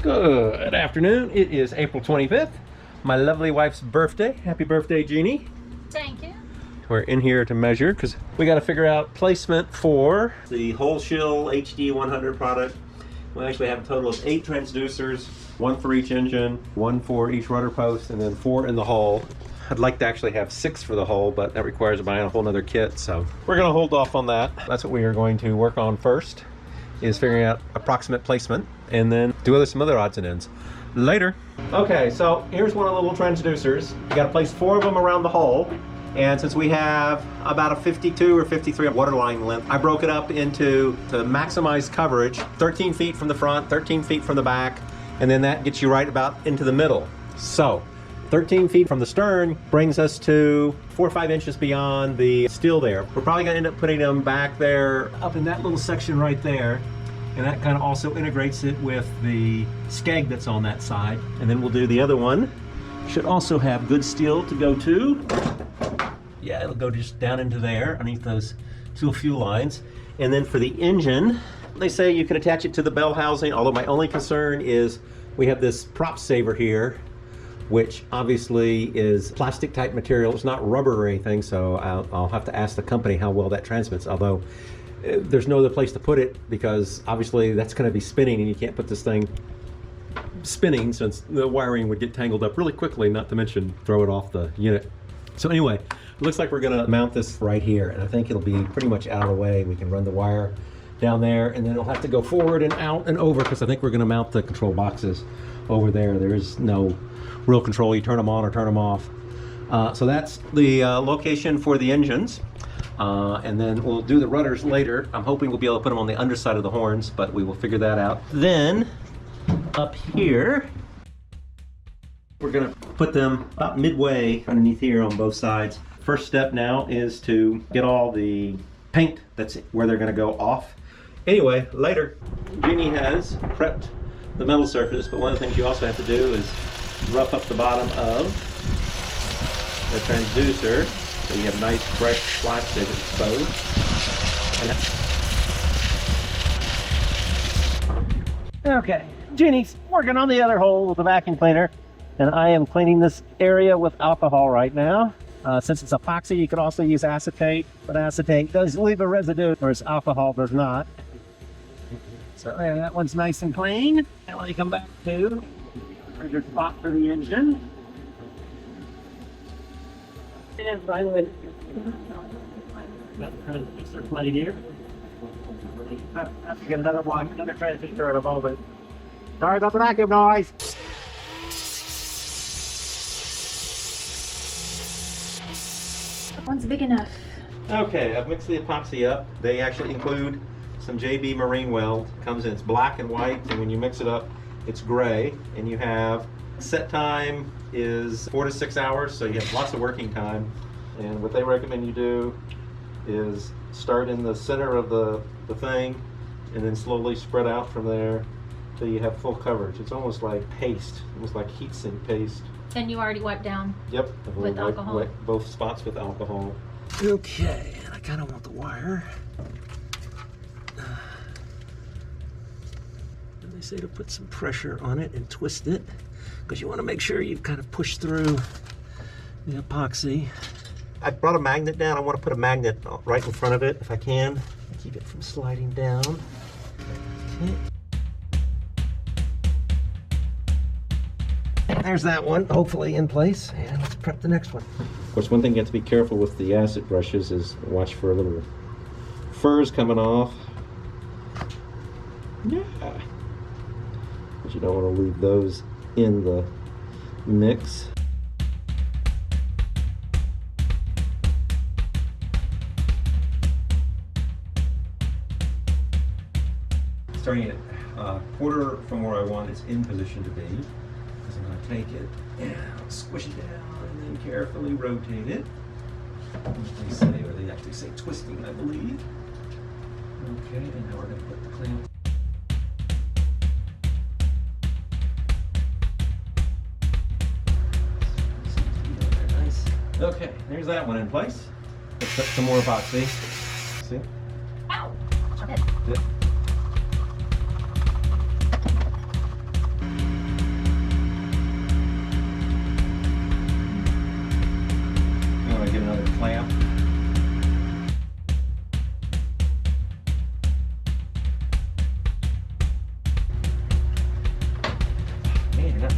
Good afternoon. It is April 25th, my lovely wife's birthday. Happy birthday, Jeannie. Thank you. We're in here to measure because we got to figure out placement for the whole shill HD 100 product. We actually have a total of 8 transducers, 1 for each engine, 1 for each rudder post, and then 4 in the hull. I'd like to actually have 6 for the hull, but that requires buying a whole nother kit, so we're going to hold off on that. That's what we are going to work on first, is figuring out approximate placement, and then do some other odds and ends later. Okay, so here's one of the little transducers. You got to place 4 of them around the hull, and since we have about a 52 or 53 waterline length, I broke it up into, to maximize coverage, 13 feet from the front, 13 feet from the back, and then that gets you right about into the middle. So 13 feet from the stern brings us to 4 or 5 inches beyond the steel there. We're probably gonna end up putting them back there, up in that little section right there. And that kind of also integrates it with the skeg that's on that side. And then we'll do the other one. Should also have good steel to go to. Yeah, it'll go just down into there, underneath those 2 fuel lines. And then for the engine, they say you can attach it to the bell housing, although my only concern is we have this prop saver here, which obviously is plastic type material. It's not rubber or anything, so I'll have to ask the company how well that transmits, although there's no other place to put it because obviously that's going to be spinning and you can't put this thing spinning since the wiring would get tangled up really quickly, not to mention throw it off the unit. So anyway, it looks like we're going to mount this right here, and I think it'll be pretty much out of the way. We can run the wire down there, and then it'll have to go forward and out and over because I think we're going to mount the control boxes over there. There's no real control. You turn them on or turn them off. So that's the location for the engines. And then we'll do the rudders later. I'm hoping we'll be able to put them on the underside of the horns, but we will figure that out. Then up here, we're going to put them about midway underneath here on both sides. First step now is to get all the paint that's where they're going to go off. Anyway, later, Jeannie has prepped the metal surface, but one of the things you also have to do is rough up the bottom of the transducer so you have nice fresh plastic exposed. Okay, Jeannie's working on the other hole with the vacuum cleaner, and I am cleaning this area with alcohol right now. Since it's epoxy, you could also use acetate, but acetate does leave a residue, whereas alcohol does not. So there, that one's nice and clean. And let me come back to the spot for the engine. And finally, got the transducer plate here. I have to get another one, another transducer in a moment. Sorry about the vacuum noise. That one's big enough. Okay, I've mixed the epoxy up. They actually include some JB Marine Weld. Comes in, it's black and white, and when you mix it up, it's gray. And you have set time is 4 to 6 hours, so you have lots of working time. And what they recommend you do is start in the center of the thing and then slowly spread out from there till you have full coverage. It's almost like paste, almost like heat sink paste. And you already wiped down? Yep. With alcohol? Wet both spots with alcohol. Okay, and I kind of want the wire. And they say to put some pressure on it and twist it, because you want to make sure you've kind of pushed through the epoxy. I brought a magnet down. I want to put a magnet right in front of it if I can. Keep it from sliding down. Okay. There's that one, hopefully in place. And let's prep the next one. Of course, one thing you have to be careful with the acid brushes is watch for a little furs coming off. Yeah. But you don't want to leave those in the mix. Starting at a quarter from where I want it's in position to be. Because I'm going to take it and squish it down and then carefully rotate it. They say, or they actually say twisting, I believe. Okay, and now we're going to put the clamp. Nice. Okay, there's that one in place. Let's put some more epoxy. See? Ow! Yeah.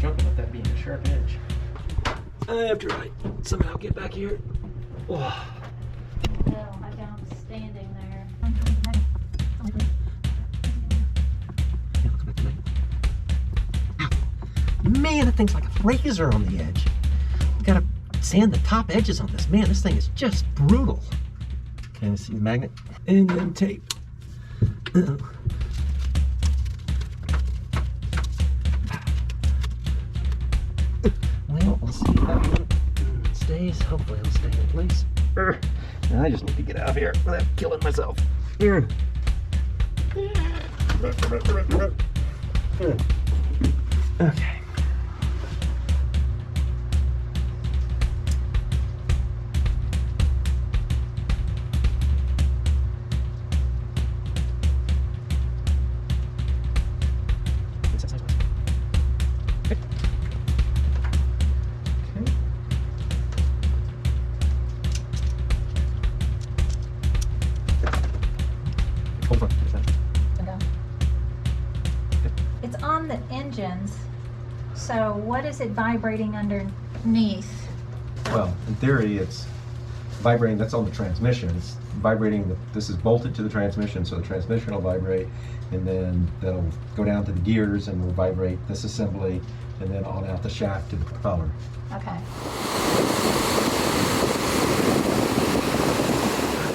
jumping with that being a sharp edge. After I somehow get back here. Oh. No, I found standing there. Man, that thing's like a razor on the edge. We gotta sand the top edges on this. Man, this thing is just brutal. Okay, let's see the magnet. And then tape. Uh-oh. Well, we'll see if that one stays. Hopefully it'll stay in place. I just need to get out of here without killing myself. Okay. It's on the engines, so what is it vibrating underneath? Well, in theory, it's vibrating. That's on the transmission. It's vibrating. This is bolted to the transmission, so the transmission will vibrate, and then that'll go down to the gears and will vibrate this assembly, and then on out the shaft to the propeller. Okay.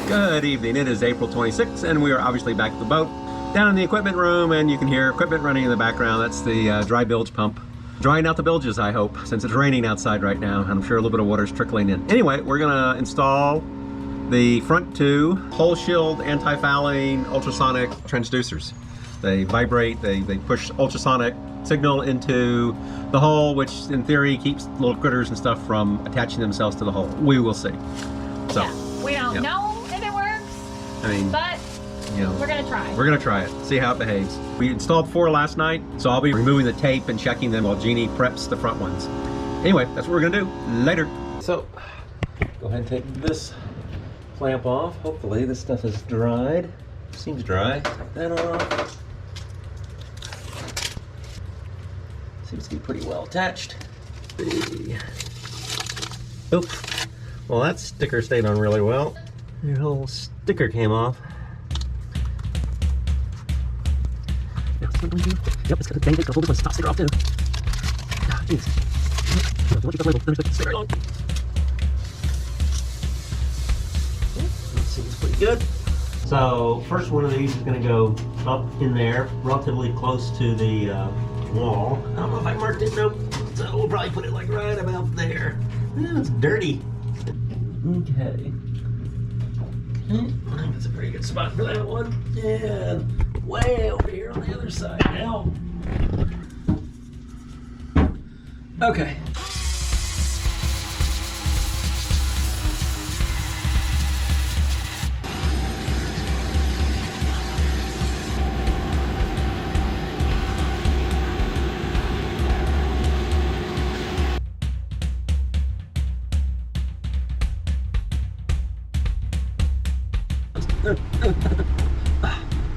Good evening. It is April 26th, and we are obviously back at the boat, down in the equipment room, and you can hear equipment running in the background. That's the dry bilge pump. Drying out the bilges, I hope, since it's raining outside right now. I'm sure a little bit of water's trickling in. Anyway, we're gonna install the front two whole shield anti-fouling ultrasonic transducers. They vibrate, they push ultrasonic signal into the hull, which in theory keeps little critters and stuff from attaching themselves to the hull. We will see. So, yeah, we don't know if it works, I mean, but you know, we're gonna try. We're gonna try it, see how it behaves. We installed 4 last night, so I'll be removing the tape and checking them while Jeannie preps the front ones. Anyway, that's what we're gonna do later. So, go ahead and take this clamp off. Hopefully this stuff is dried. Seems dry. Take that off. Seems to be pretty well attached. Oops. Well, that sticker stayed on really well. Your whole sticker came off. Yep, it's got a dang big hold this top sticker off too. Ah, jeez. Once you got the label, then it's sticker on. That seems pretty good. So, first one of these is going to go up in there, relatively close to the wall. I don't know if I marked it, nope. So we'll probably put it like right about there. It's dirty. Okay. I think that's a pretty good spot for that one. And way over here on the other side now. Okay.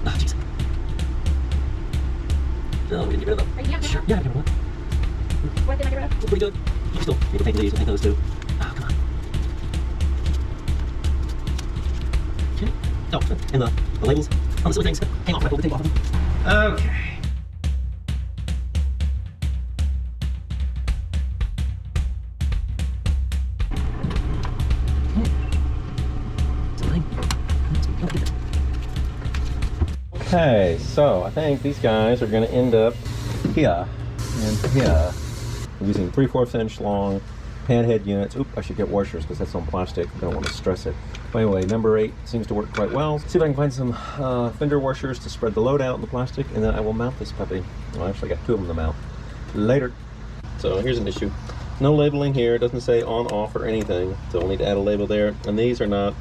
Jeez. No, we need to get rid of them. Are you Sure. Yeah, I can get rid of them. What did I get rid of? Pretty good. You can still need to paint these. We'll paint those too. Oh, come on. Okay. Oh, and the labels on the silly things came off. I pulled the tape off of them. Okay. Okay, so I think these guys are going to end up here and here. I'm using 3/4 inch long pan head units. Oop, I should get washers because that's on plastic. I don't want to stress it. But anyway, number 8 seems to work quite well. See if I can find some fender washers to spread the load out in the plastic, and then I will mount this puppy. Well, actually, I got 2 of them to mount. Later. So here's an issue. No labeling here. It doesn't say on, off, or anything. So I'll need to add a label there. And these are not,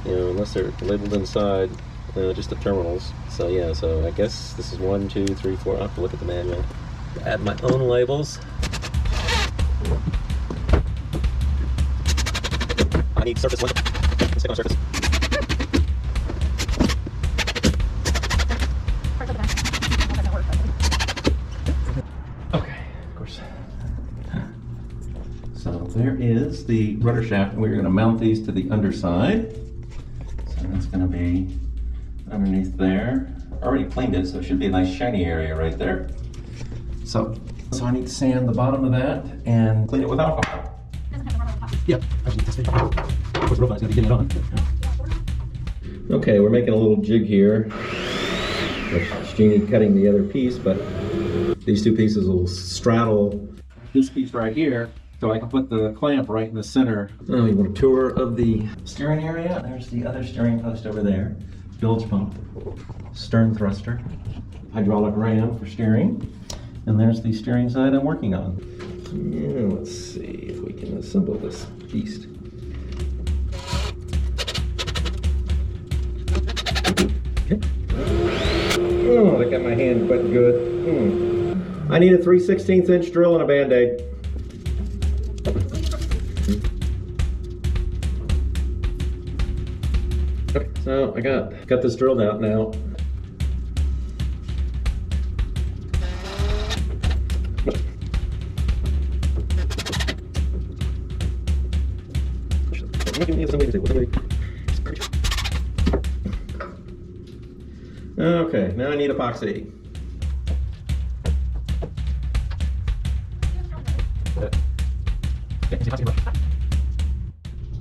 you know, unless they're labeled inside. Just the terminals. So yeah, so I guess this is 1, 2, 3, 4. I'll have to look at the manual. Add my own labels. I need surface one. Stick on surface. Okay, of course there is the rudder shaft, and we're going to mount these to the underside. So that's going to be underneath there. Already cleaned it, so it should be a nice shiny area right there. So I need to sand the bottom of that and clean it with alcohol. Yeah, actually, just of course, the robot's gonna be getting it on. Okay, we're making a little jig here. It's Jeannie cutting the other piece, but these two pieces will straddle this piece right here, so I can put the clamp right in the center. Now you want a tour of the steering area. There's the other steering post over there. Bilge pump, stern thruster, hydraulic ram for steering, and there's the steering side I'm working on. Yeah, let's see if we can assemble this beast. Okay. Oh, I got my hand quite good. I need a 3/16 inch drill and a Band-Aid. Okay, so I got this drilled out now. Okay, now I need epoxy.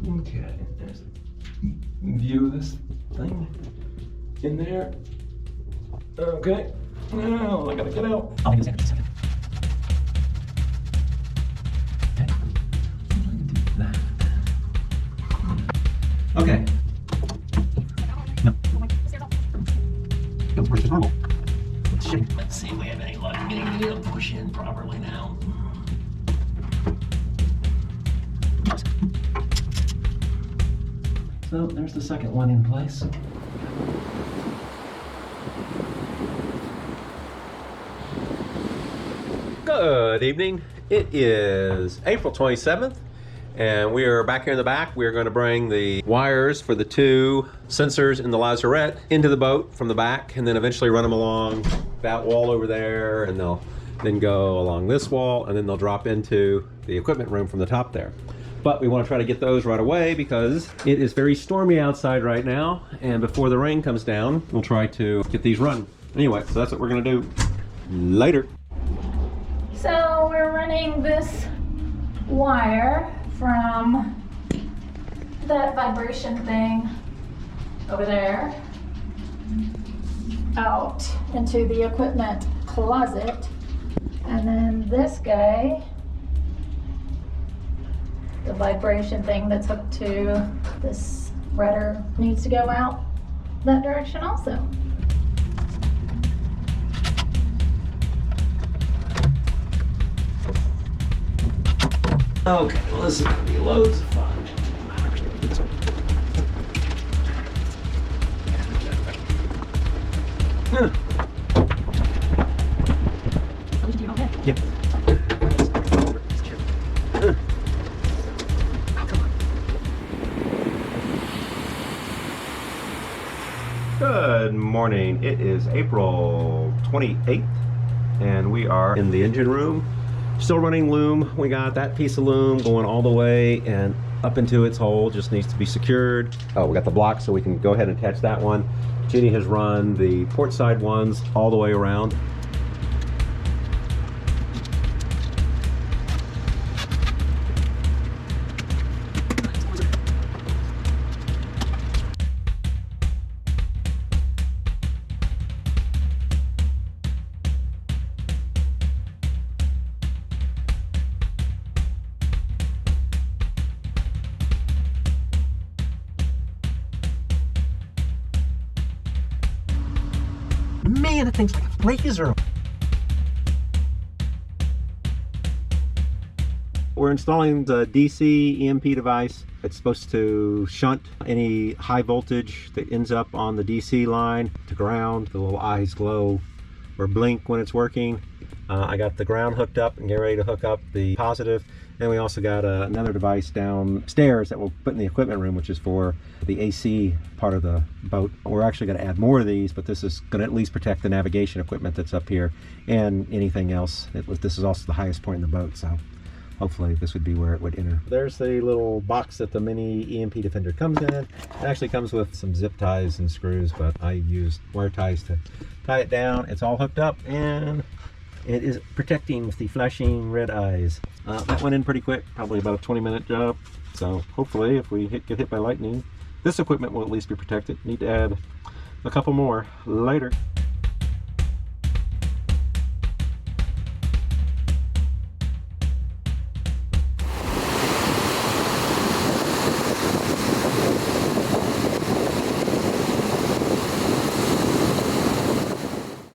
Okay, there's a view of this thing in there. Okay, now I gotta get out. I'll make a second. Okay. No. It works as normal. Let's see if we have any luck getting it to push in properly now. So there's the second one in place. Good evening. It is April 27th. And we are back here in the back. We are going to bring the wires for the two sensors in the lazarette into the boat from the back, and then eventually run them along that wall over there, and they'll then go along this wall, and then they'll drop into the equipment room from the top there. But we want to try to get those right away because it is very stormy outside right now, and before the rain comes down, we'll try to get these run. Anyway, so that's what we're going to do. Later. So we're running this wire from that vibration thing over there out into the equipment closet, and then this guy, the vibration thing that's hooked to this rudder, needs to go out that direction also. Okay, well this is going to be loads of fun. Yep. Good morning. It is April 28th, and we are in the engine room. Still running loom. We got that piece of loom going all the way and up into its hole. Just needs to be secured. Oh, we got the block, so we can go ahead and attach that one. Ginny has run the port side ones all the way around. Man, that thing's like a razor. We're installing the DC EMP device. It's supposed to shunt any high voltage that ends up on the DC line to ground. The little eyes glow or blink when it's working. I got the ground hooked up and get ready to hook up the positive. And we also got another device downstairs that we'll put in the equipment room, which is for the AC part of the boat. We're actually going to add more of these, but this is going to at least protect the navigation equipment that's up here and anything else. This is also the highest point in the boat, so hopefully this would be where it would enter. There's the little box that the mini EMP Defender comes in. It actually comes with some zip ties and screws, but I used wire ties to tie it down. It's all hooked up and it is protecting with the flashing red eyes. That went in pretty quick, probably about a 20-minute job. So hopefully if we get hit by lightning, this equipment will at least be protected. Need to add a couple more later.